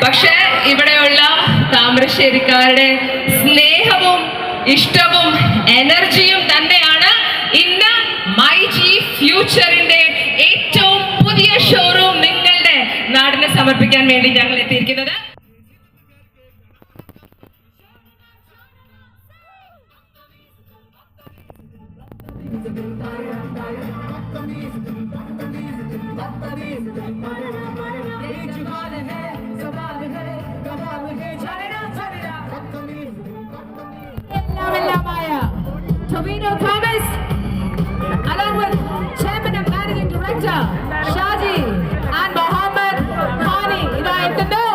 പക്ഷേ ഇവിടെയുള്ള താമരശ്ശേരിക്കാരുടെ സ്നേഹവും ഇഷ്ടവും എനർജിയും തന്നെയാണ് ഇന്ന് മൈജി ഫ്യൂച്ചറിന്റെ ഏറ്റവും പുതിയ ഷോറൂം നിങ്ങളുടെ നാടിന് സമർപ്പിക്കാൻ വേണ്ടി ഞങ്ങൾ എത്തിയിരിക്കുന്നത്. Tovino Thomas, along with Chairman and Managing Director Shaji and Mohammed Hani, in the know.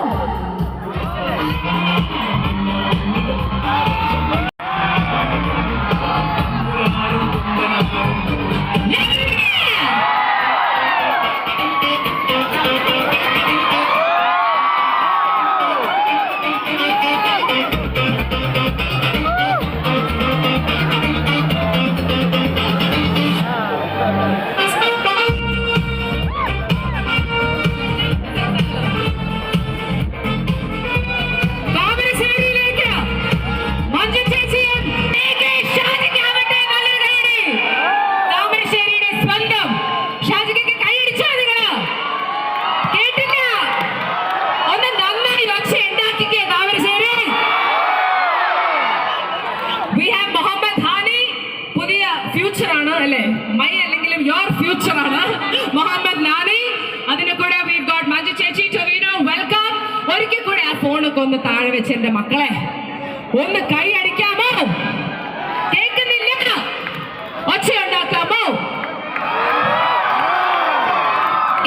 Your future ആണ് മുഹമ്മദ് നാനി. അതിനെ കൂടെ we got മഞ്ജു ചേച്ചി, ടൊവിനോ, വെൽക്കം. ഒരിക്കൽ കൂടെ ആ ഫോണൊക്കെ ഒന്ന് താഴെ വെച്ച് എന്റെ മക്കളെ ഒന്ന് കൈ അടിക്കാമോ? കേൾക്കുന്നില്ല, ഒച്ച ഉണ്ടാക്കാമോ?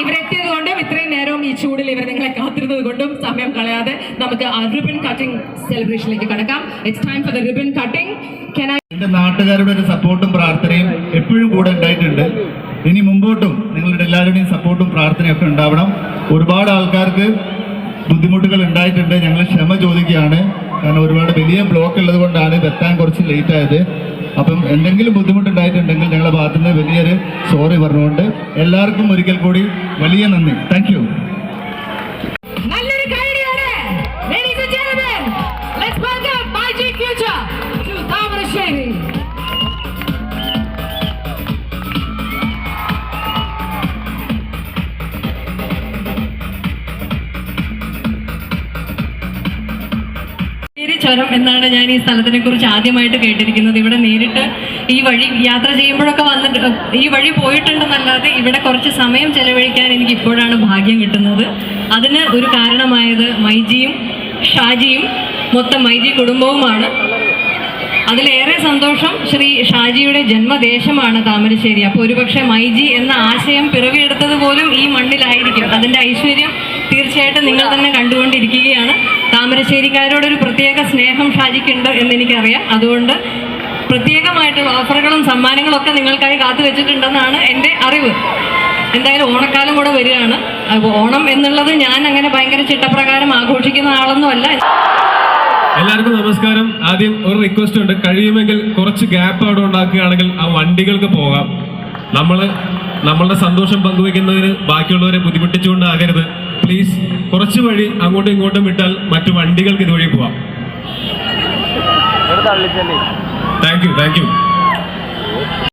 ഇവരെത്തിയത് കൊണ്ടും ഇത്രയും നേരവും ഈ ചൂടിൽ ഇവർ നിങ്ങളെ കാത്തിരുന്നത് കൊണ്ടും സമയം കളയാതെ നമുക്ക് ആ റിബൺ കട്ടിംഗ് സെലിബ്രേഷനിലേക്ക് കടക്കാം. It's time for the ribbon cutting. എന്റെ നാട്ടുകാരുടെ ഒരു സപ്പോർട്ടും പ്രാർത്ഥനയും എപ്പോഴും കൂടെ ഉണ്ടായിട്ടുണ്ട്. ഇനി മുമ്പോട്ടും നിങ്ങളുടെ എല്ലാവരുടെയും സപ്പോർട്ടും പ്രാർത്ഥനയും ഒക്കെ ഉണ്ടാവണം. ഒരുപാട് ആൾക്കാർക്ക് ബുദ്ധിമുട്ടുകൾ ഉണ്ടായിട്ടുണ്ട്. ഞങ്ങൾ ക്ഷമ ചോദിക്കുകയാണ്. കാരണം ഒരുപാട് വലിയ ബ്ലോക്ക് ഉള്ളത് കൊണ്ടാണ് എത്താൻ കുറച്ച് ലേറ്റ് ആയത്. അപ്പം എന്തെങ്കിലും ബുദ്ധിമുട്ടുണ്ടായിട്ടുണ്ടെങ്കിൽ ഞങ്ങളുടെ ഭാഗത്തുനിന്ന് വലിയൊരു സോറി പറഞ്ഞുകൊണ്ട് എല്ലാവർക്കും ഒരിക്കൽ കൂടി വലിയ നന്ദി. Thank you. ചുരം എന്നാണ് ഞാൻ ഈ സ്ഥലത്തിനെ കുറിച്ച് ആദ്യമായിട്ട് കേട്ടിരിക്കുന്നത്. ഇവിടെ നേരിട്ട് ഈ വഴി യാത്ര ചെയ്യുമ്പോഴൊക്കെ വന്നിട്ട് ഈ വഴി പോയിട്ടുണ്ടെന്നല്ലാതെ ഇവിടെ കുറച്ച് സമയം ചെലവഴിക്കാൻ എനിക്ക് ഇപ്പോഴാണ് ഭാഗ്യം കിട്ടുന്നത്. അതിന് ഒരു കാരണമായത് മൈജിയും ഷാജിയും മൊത്തം മൈജി കുടുംബവുമാണ്. അതിലേറെ സന്തോഷം ശ്രീ ഷാജിയുടെ ജന്മദേശമാണ് താമരശ്ശേരി. അപ്പോൾ ഒരുപക്ഷെ മൈജി എന്ന ആശയം പിറവിയെടുത്തത് പോലും ഈ മണ്ണിലായിരിക്കും. അതിൻ്റെ ഐശ്വര്യം തീർച്ചയായിട്ടും നിങ്ങൾ തന്നെ കണ്ടുകൊണ്ടിരിക്കുകയാണ്. താമരശ്ശേരിക്കാരോടൊരു പ്രത്യേക സ്നേഹം ഷാജിക്കുണ്ട് എന്നെനിക്കറിയാം. അതുകൊണ്ട് പ്രത്യേകമായിട്ടുള്ള ഓഫറുകളും സമ്മാനങ്ങളും ഒക്കെ നിങ്ങൾക്കായി കാത്തു വെച്ചിട്ടുണ്ടെന്നാണ് എൻ്റെ അറിവ്. എന്തായാലും ഓണക്കാലം കൂടെ വരികയാണ്. അപ്പോൾ ഓണം എന്നുള്ളത് ഞാൻ അങ്ങനെ ഭയങ്കര ചിട്ടപ്രകാരം ആഘോഷിക്കുന്ന ആളൊന്നും അല്ല. എല്ലാവർക്കും നമസ്കാരം. ആദ്യം ഒരു റിക്വസ്റ്റ് ഉണ്ട്, കഴിയുമെങ്കിൽ കുറച്ച് ഗ്യാപ്പ് അവിടെ ഉണ്ടാക്കുകയാണെങ്കിൽ ആ വണ്ടികൾക്ക് പോകാം. നമ്മളുടെ സന്തോഷം പങ്കുവെക്കുന്നതിന് ബാക്കിയുള്ളവരെ ബുദ്ധിമുട്ടിച്ചുകൊണ്ടാകരുത്. പ്ലീസ് കുറച്ച് വഴി അങ്ങോട്ടും ഇങ്ങോട്ടും വിട്ടാൽ മറ്റു വണ്ടികൾക്ക് ഇതുവഴി പോവാം. Thank you.